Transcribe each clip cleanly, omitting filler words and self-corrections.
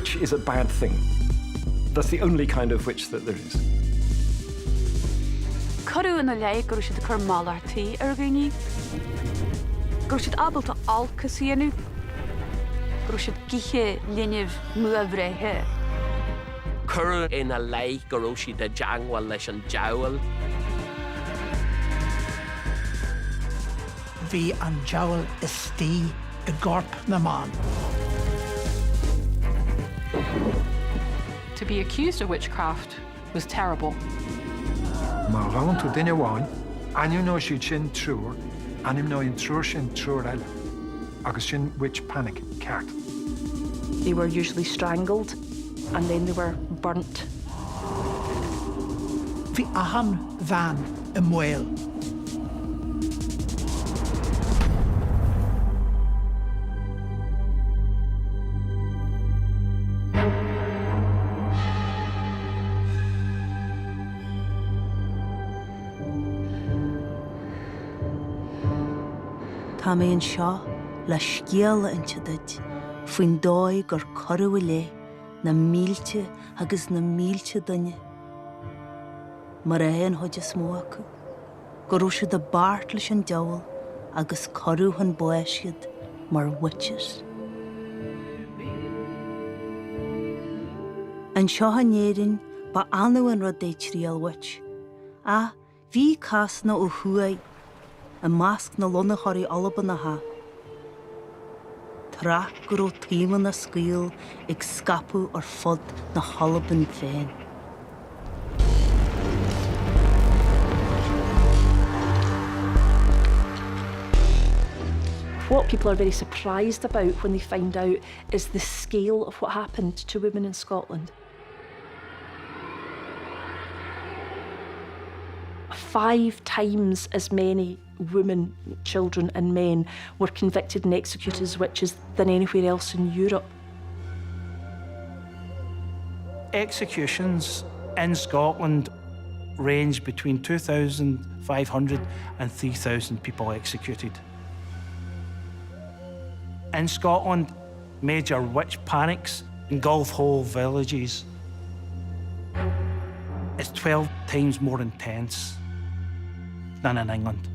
witch is a bad thing. That's the only kind of witch that there is. Curú in a lei gur siad chur málartaí ar ghaoinní. Gur siad abal tá alcas íanú. Gur siad githe linneamh mua bhreithe. Curú in a lei gur siad a jangwal leis an Diabhal. Bhí an Diabhal istí I gorp na man. To be accused of witchcraft was terrible. Má rawn to dinne wan, aniu no si chin trúr, anim no in trúr sin trúr eile, agus sin witch panic ceart. They were usually strangled and then they were burnt. Bhí ahan van I mhail. Tá mé an seo le scéal inti duit, faoin dóigh gur corú le na mílte agus na mílte duine. Mar éon chuid is mó acu, gur siad a bart leis an Diabhal agus corú an buaisiad mar witches. An seo hanéirin ba anú an rud é tríal witch, a bhí casna ó thuaid a masc na lona choirí alba na ha. Trach gur ó tíman na scaol ag scapú ar fod na halaban féin. What people are very surprised about when they find out is the scale of what happened to women in Scotland. 5 times as many women, children and men were convicted and executed as witches than anywhere else in Europe. Executions in Scotland range between 2,500 and 3,000 people executed. In Scotland, major witch panics engulf whole villages. It's 12 times more intense than in England.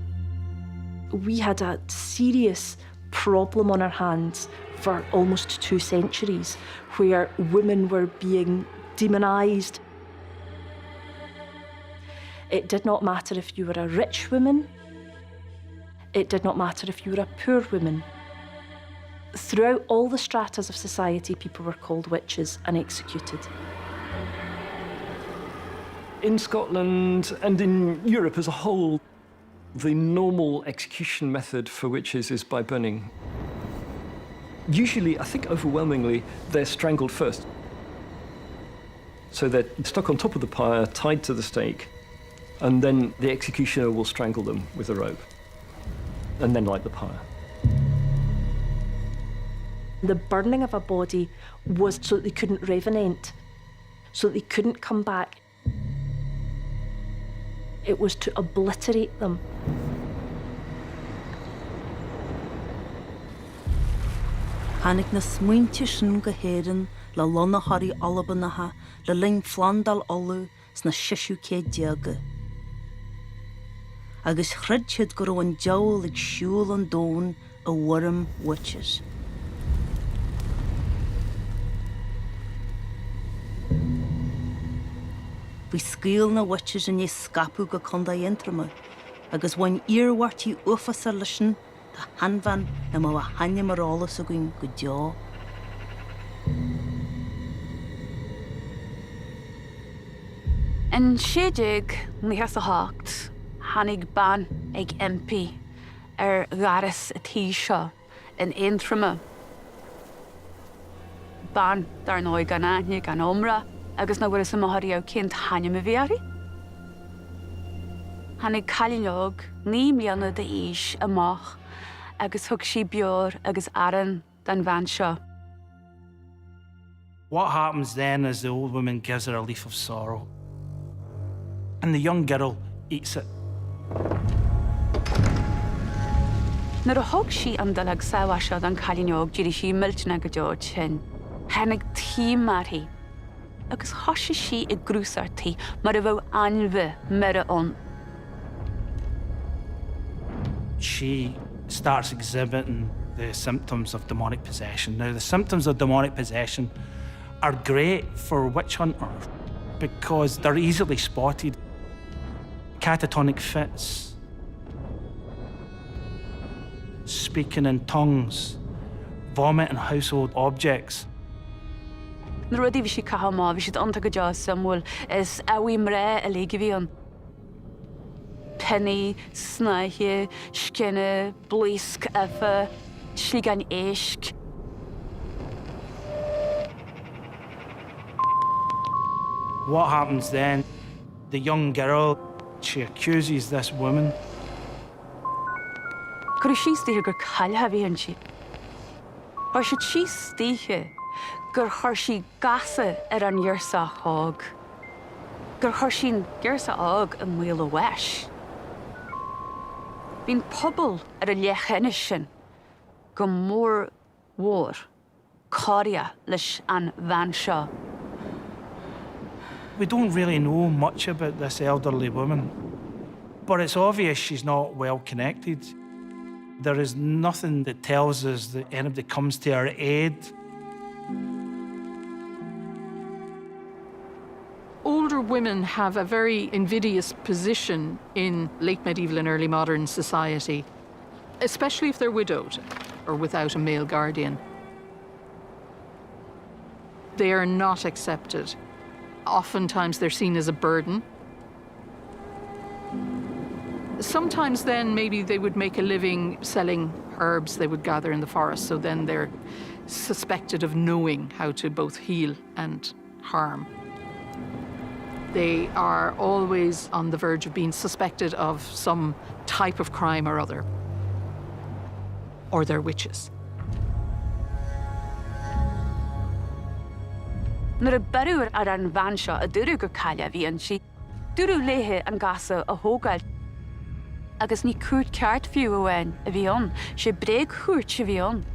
We had a serious problem on our hands for almost 2 centuries, where women were being demonised. It did not matter if you were a rich woman. It did not matter if you were a poor woman. Throughout all the stratas of society, people were called witches and executed. In Scotland and in Europe as a whole, the normal execution method for witches is by burning. Usually, I think overwhelmingly, they're strangled first. So they're stuck on top of the pyre, tied to the stake, and then the executioner will strangle them with a rope, and then light the pyre. The burning of a body was so that they couldn't revenant, so that they couldn't come back. It was to obliterate them. Hannig na smuinte sin go héireann le lona choirí alba na ha, le ling flandal olú sna 600 diaga. Agus chrid siad gur ó an Diabhal ag siúil an dón a worm witches. Bhí scaol na witches in scapú go chunda Antrim, agus bhain iarhhairtí uafasa leisin tá hanbhan na má haine marálas a goin go deá. In séideag níos a hácht, hanig ban ag MP garas a tí seo in Ainm. Ban dar nóid gan aithne gan omra, agus na bhfuil sa maithirí ó cint haine a bhíari. Hanig cailíneog ní mianna de ís amach, agus thug sí beor agus aran den bhain seo. What happens then is the old woman gives her a leaf of sorrel, and the young girl eats it. Nar a thug sí an dalag saoha seo den cailíneog, díri sí miltena go deod sin. Hennig tí marthaí. Agus thoise sí I grúsartaí mar a bheith ainmhe mar an. She starts exhibiting the symptoms of demonic possession. Now, the symptoms of demonic possession are great for witch hunters because they're easily spotted. Catatonic fits, speaking in tongues, vomiting household objects. Na rudí bhí sí cathal má, bhí siad ionta go deas Samuel is Ainm ré a léige bhí an. Penny, snaithe, scinne, blísc, effa, slígan éisc. What happens then? The young girl, she accuses this woman. Cur sí stíhe gur cailthe bhí an si. Or siad sí stíhe gur chuir sí gasa an dhearsa hág. Gur chuir sin dhearsa ág an mhuil a weis. Bhín pobl a leachhéine sin go mór mhór cária leis an bhean seo. We don't really know much about this elderly woman, but it's obvious she's not well connected. There is nothing that tells us that anybody comes to her aid. Older women have a very invidious position in late medieval and early modern society, especially if they're widowed or without a male guardian. They are not accepted. Oftentimes they're seen as a burden. Sometimes then maybe they would make a living selling herbs they would gather in the forest, so then they're suspected of knowing how to both heal and harm. They are always on the verge of being suspected of some type of crime or other. Or they're witches. Nuair a beirúir ar an bhean seo a dúrú gur caile bhí an si, dúrú léthe an gasa a thógáil. Agus ní cuairt ceart fiú amháin a bhí an, sé bréag chuairt a bhí an.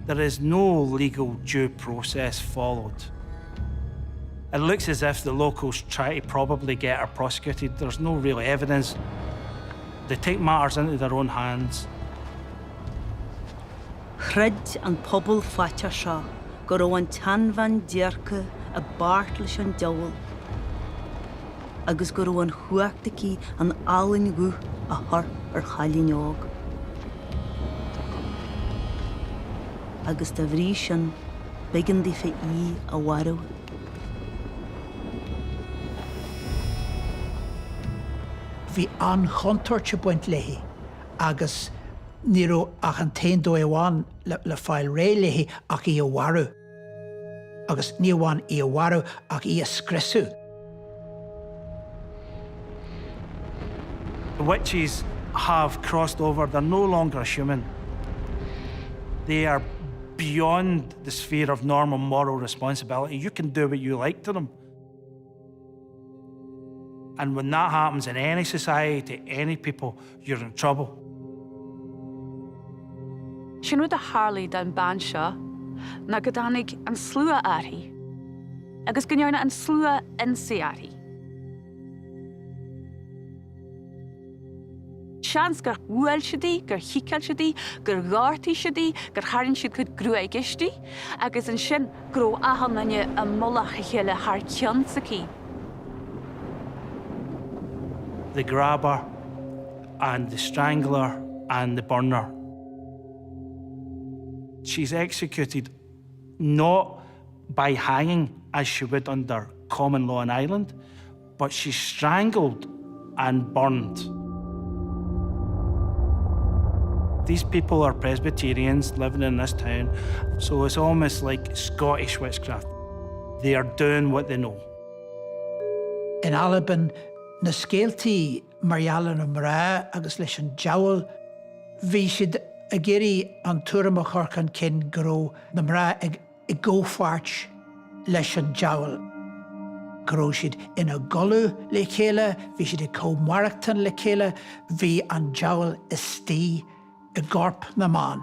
There is no legal due process followed. It looks as if the locals try to probably get her prosecuted. There's no real evidence. They take matters into their own hands. Chrid an pobl faite seo go raibh an teanmhain dearcha a bart leis an diabhal. Agus go raibh an chuachtaí an alainn gú a thar ar chailíneog. Agus de bhrí sin began dí fé í a warú. Bhí an chontóirte buint léthe agus ní raibh ach an taon dó amháin le fáil ré léthe ach í a warú. Agus ní amháin í a warú ach í a scrisú. The witches have crossed over. They're no longer human. They are beyond the sphere of normal moral responsibility. You can do what you like to them. And when that happens in any society, any people, you're in trouble. Sin rud a Harley den bhean seo, na go dtáinig an slua airthaí, agus go ndearna an slua Inti airthaí. Seans gur bhuail siadaí, gur hiiceáil siadaí, gur gáirtaí siadaí, gur tharrainn siad chud grúaigistí, agus an sin gur ó ahananne a mollach a chéile thar ceansaí. The grabber and the strangler and the burner. She's executed not by hanging as she would under common law in Ireland, but she's strangled and burned. These people are Presbyterians living in this town, so it's almost like Scottish witchcraft. They are doing what they know. In Alban, na scéaltaí Marialan na mrá agus leis an diabhal, bhí siad a géirí an tuairim a chorcan cin go raibh na mrá ag ggófáirt leis an diabhal. Go raibh siad ina golú le chéile, bhí siad ag comhairachtain le chéile, bhí an diabhal istí a gcorp na man.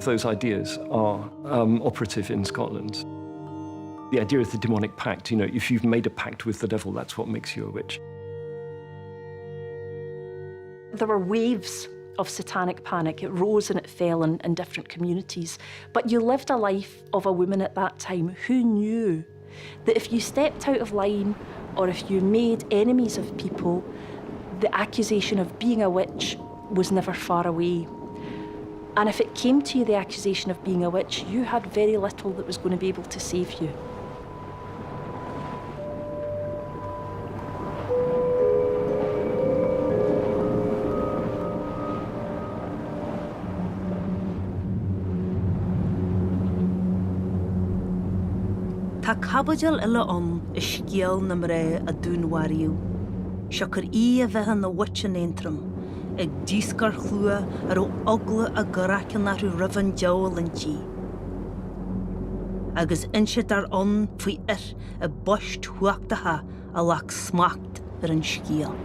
those ideas are operative in Scotland. The idea of the demonic pact, if you've made a pact with the devil, that's what makes you a witch. There were waves of satanic panic. It rose and it fell in different communities. But you lived a life of a woman at that time who knew that if you stepped out of line or if you made enemies of people, the accusation of being a witch was never far away. And if it came to you, the accusation of being a witch, you had very little that was going to be able to save you. Tá cabajal illa is scial na mré a dúnwariú. Siacar a bheithan na witchin Antrim, ag díscar chlua ar ó ogla a garacan ar reverend Diabhal Inti. Agus insit ar fwy a bost huachtatha a lach smacht ar an scial.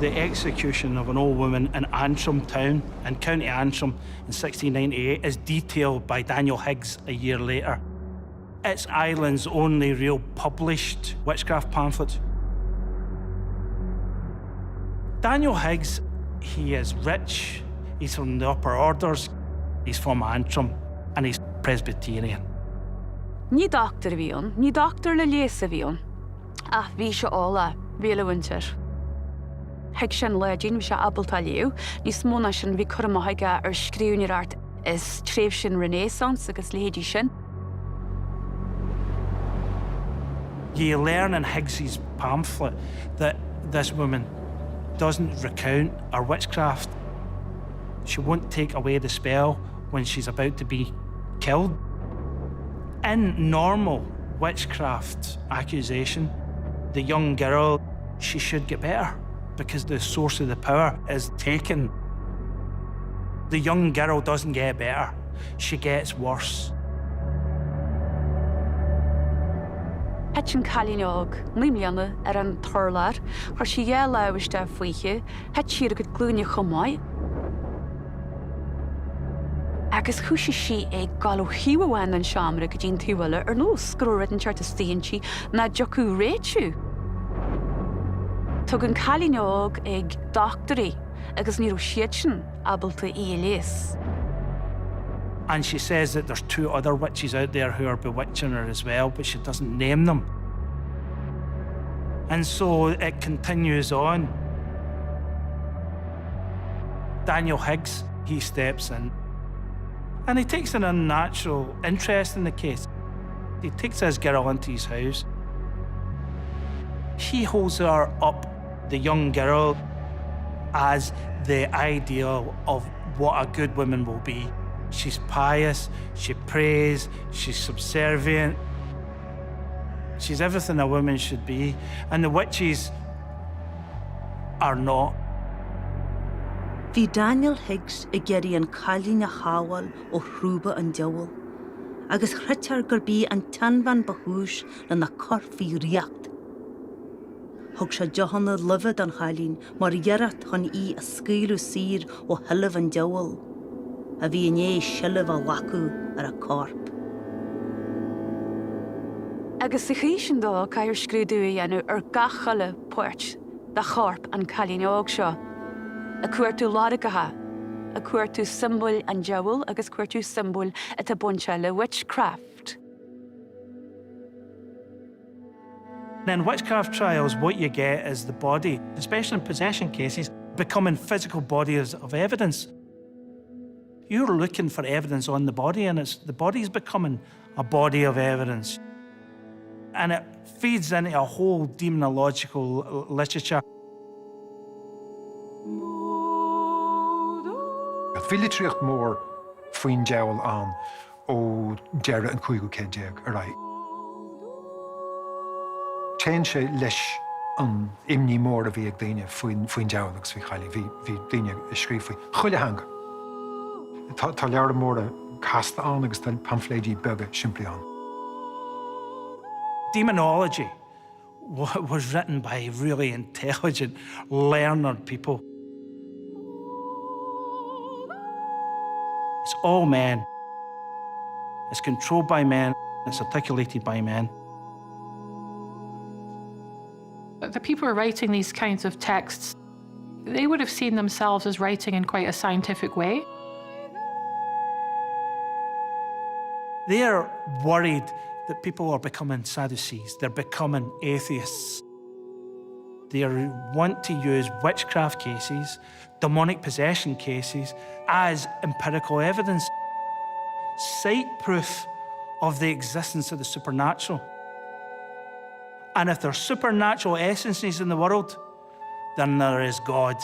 The execution of an old woman in Antrim Town in County Antrim in 1698 is detailed by Daniel Higgs a year later. It's Ireland's only real published witchcraft pamphlet. Daniel Higgs, he is rich, he's from the upper orders, he's from Antrim, and he's Presbyterian. Ní doctor bhíon, ní doctor le léasa bhíon. Bhí se ála, bhí le winter. Heag sin leidín bhí se abalta liú, níos móna sin bhí curmaithe ar scríúnar art is tréimh sin Renaissance agus léidí sin. You learn in Higgs's pamphlet that this woman doesn't recount her witchcraft. She won't take away the spell when she's about to be killed. In normal witchcraft accusation, the young girl, she should get better because the source of the power is taken. The young girl doesn't get better, she gets worse. Hetsin Callinog, Limliana an Thurlar, where she leabhaiste faoiche, het siad go glúine chomáid. Agus chuise si ag galú hiúhain an seamra go dtín túile ar nós scrúrid an teart a stíontí na deocú réitú. Tug an Callinog ag doctorí agus ní raibh siad sin abalta léas. And she says that there's 2 other witches out there who are bewitching her as well, but she doesn't name them. And so it continues on. Daniel Higgs, he steps in, and he takes an unnatural interest in the case. He takes his girl into his house. He holds her up, the young girl, as the ideal of what a good woman will be. She's pious, she prays, she's subservient. She's everything a woman should be, and the witches are not. Bhí Daniel Higgs a geirí an cailín a chábhail ó hrúba an Diabhal, agus chreitear gur bí an tanbhan bahúis le na corfaí riacht. Thug sé deochanna livid an chailín mar dhearrat chun a scaoilú sír ó thuileamh an Diabhal, a bhí inné siilibh a lacu ar a corp. Agus sa chrí sin dó cair scrúdú a dhéanú ar gachaile póirt de chorp an Callinog seo. A cuairtú ládagatha, a cuairtú symbol an Diabhal agus cuairtú symbol at a bunse le witchcraft. In witchcraft trials, what you get is the body, especially in possession cases, becoming physical bodies of evidence. You're looking for evidence on the body, and the body's becoming a body of evidence. And it feeds into a whole demonological literature. Fili tríocht mór faoin Diabhal an ó deara an 15 arai. Téann sé leis an imní mór a bhí ag daine faoin Diabhal agus bhí chailí, bhí daine a scríomh faoi chuile hanga. Tá leabhar mór a casta an agus tá pamphléidí beaga simplí an. Demonology was written by really intelligent, learned people. It's all men. It's controlled by men. It's articulated by men. The people who are writing these kinds of texts, they would have seen themselves as writing in quite a scientific way. They're worried that people are becoming Sadducees. They're becoming atheists. They want to use witchcraft cases, demonic possession cases, as empirical evidence, sight proof of the existence of the supernatural. And if there's supernatural essences in the world, then there is God.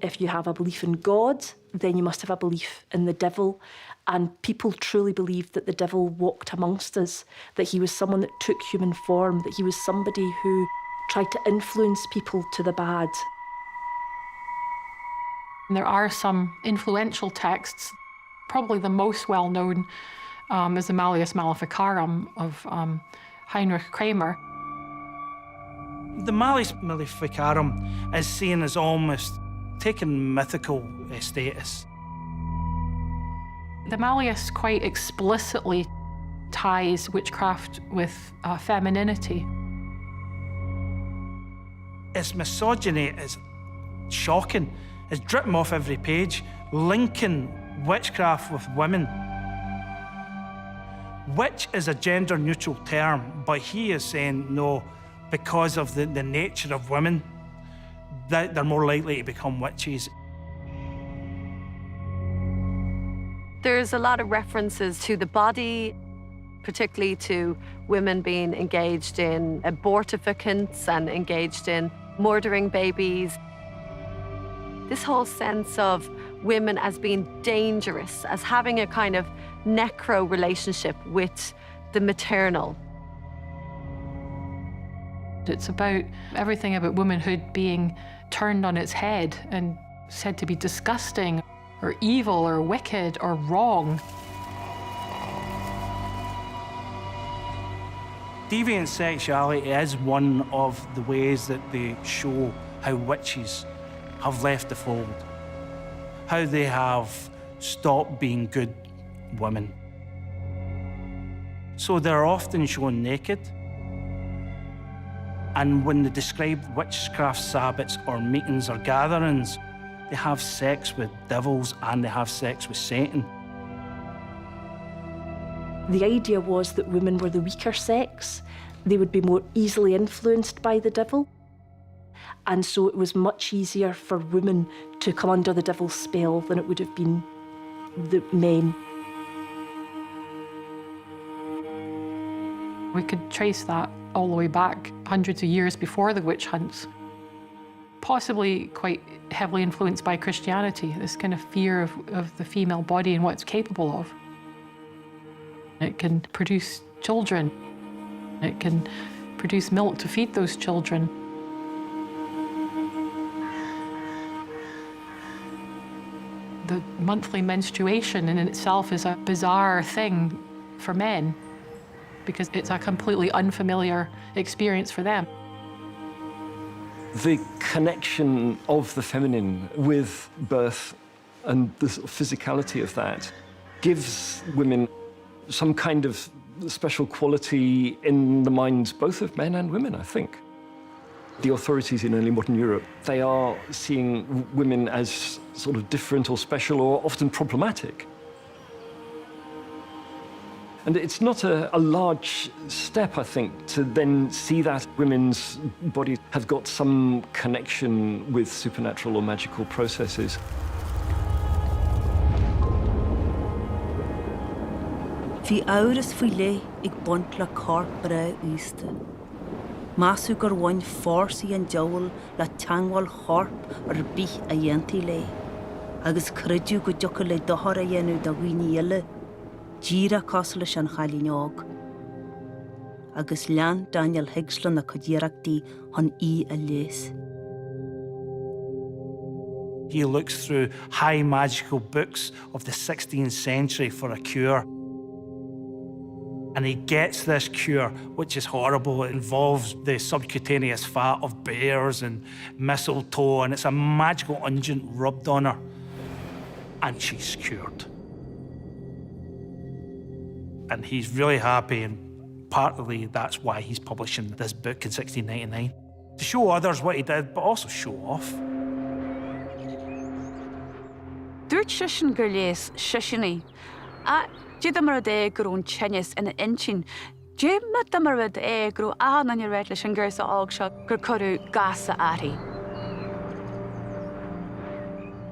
If you have a belief in God, then you must have a belief in the devil. And people truly believed that the devil walked amongst us, that he was someone that took human form, that he was somebody who tried to influence people to the bad. There are some influential texts. Probably the most well-known is the Malleus Maleficarum of Heinrich Kramer. The Malleus Maleficarum is seen as almost taking mythical status. The Malleus quite explicitly ties witchcraft with femininity. Its misogyny is shocking. It's dripping off every page, linking witchcraft with women. Witch is a gender-neutral term, but he is saying no, because of the nature of women, that they're more likely to become witches. There's a lot of references to the body, particularly to women being engaged in abortificants and engaged in murdering babies. This whole sense of women as being dangerous, as having a kind of necro relationship with the maternal. It's about everything about womanhood being turned on its head and said to be disgusting or evil or wicked or wrong. Deviant sexuality is one of the ways that they show how witches have left the fold, how they have stopped being good women. So they're often shown naked. And when they describe witchcraft sabbats or meetings or gatherings, they have sex with devils and they have sex with Satan. The idea was that women were the weaker sex. They would be more easily influenced by the devil. And so it was much easier for women to come under the devil's spell than it would have been the men. We could trace that all the way back hundreds of years before the witch hunts. Possibly quite heavily influenced by Christianity, this kind of fear of the female body and what it's capable of. It can produce children. It can produce milk to feed those children. The monthly menstruation in itself is a bizarre thing for men because it's a completely unfamiliar experience for them. The connection of the feminine with birth and the sort of physicality of that gives women some kind of special quality in the minds both of men and women, I think. The authorities in early modern Europe, they are seeing women as sort of different or special or often problematic. And it's not a large step, I think, to then see that women's bodies have got some connection with supernatural or magical processes. Bhí áras faoi le ag bunt le carp bra uiste. Masú gur bhain fórsaí an Diabhal le teangháil charp ar bith a dhéantaí le. Agus creidiú go dteocha le dothar a dhéanú do ghuine eile, díra cos leis an chalíneog. Agus lean Daniel Higslan na codíireachtaí hon a lés. He looks through high magical books of the 16th century for a cure. And he gets this cure, which is horrible. It involves the subcutaneous fat of bears and mistletoe, and it's a magical unguent rubbed on her. And she's cured. And he's really happy, and partly that's why he's publishing this book in 1699. To show others what he did, but also show off. Dúirt sisin gur léas sisinnaí. Dé mar é gurún tenis in inchin. Dé mar é gurú an an réit leis an ggursa ág seo gur corú gasa atí.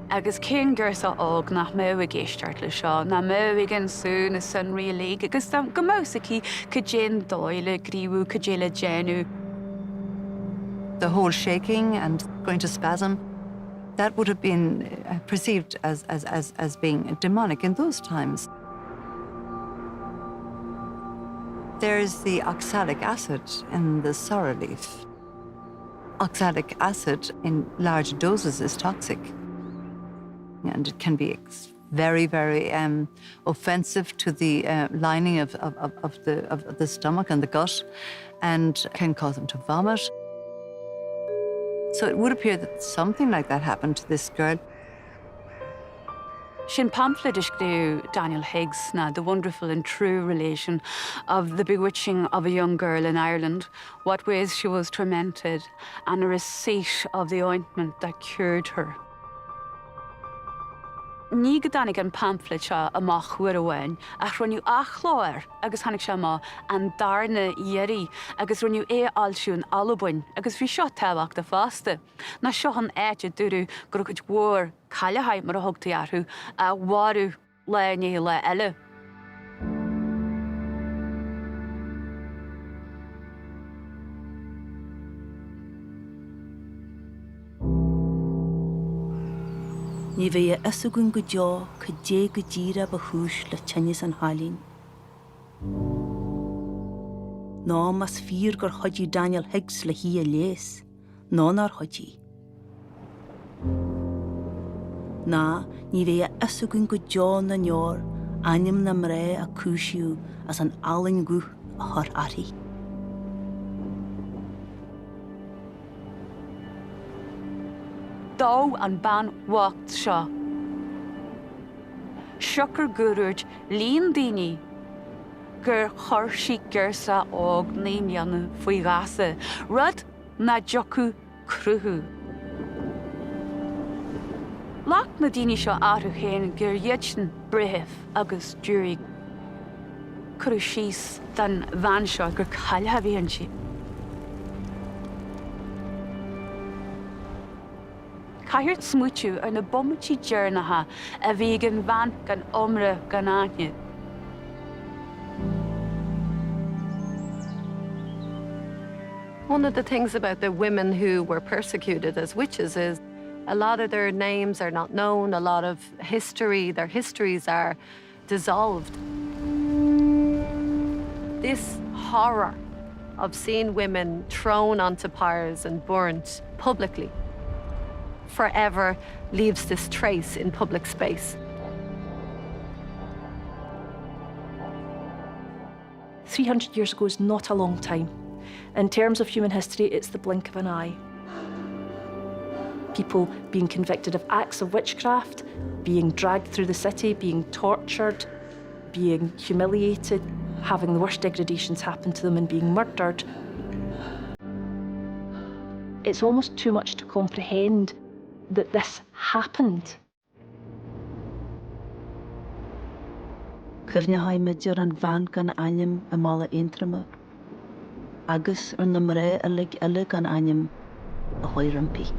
Agus cén gursa ág nach mó a géisteart le seo, na mó ag an sú na san rialaí, agus go mósaí go dén dóile gríú go déile déanú. The whole shaking and going to spasm, that would have been perceived as being demonic in those times. There's the oxalic acid in the sorrel leaf. Oxalic acid in large doses is toxic. And it can be very, very offensive to the lining of the stomach and the gut, and can cause them to vomit. So it would appear that something like that happened to this girl. Sin pamphlet is Daniel Higgs, the wonderful and true relation of the bewitching of a young girl in Ireland, what ways she was tormented, and a receipt of the ointment that cured her. Ní go danig an pamphlet seo amach chuair amháin, ach runniu achlóir agus hanig sé má an darna ieri agus runniu alsiún albain agus bhí seo teach de fásta. Na seo an éite dúrú gur chuid mhór cailehaid mar a thugtaíarthú a bhharú le ní le eile. Ní bheith asugun go deá go dé go díra ba chúis le tenis an hálín. Ná mas fír gur chodí Daniel Higgs le hí a lés, ná nar chodí. Ná ní bheith asugun go deá na neor, Ainm na mré a cúisiú as an alin gúth a thar atí. Dó an ban wacht seo. Siocr gúrúirt líon daoine gur chuirsaí gursa ág naoine faoi gasa, rud na deochú cruthú. Lach na daoine seo áthú chéin gur dhéitin brithimh agus dúraigh. Curú síos den bhain seo gur cailthe bhíonn si. Cairt smúitiú ar na bommatí dearnatha a bhí gan bhain gan omra gan áine. One of the things about the women who were persecuted as witches is a lot of their names are not known, a lot of history, their histories are dissolved. This horror of seeing women thrown onto pyres and burnt publicly forever leaves this trace in public space. 300 years ago is not a long time. In terms of human history, it's the blink of an eye. People being convicted of acts of witchcraft, being dragged through the city, being tortured, being humiliated, having the worst degradations happen to them and being murdered. It's almost too much to comprehend that this happened. Cyrnehaid midior an bhain gan Ainm a mála Antrim, agus ar na mré a lig gan Ainm a hoirimpi.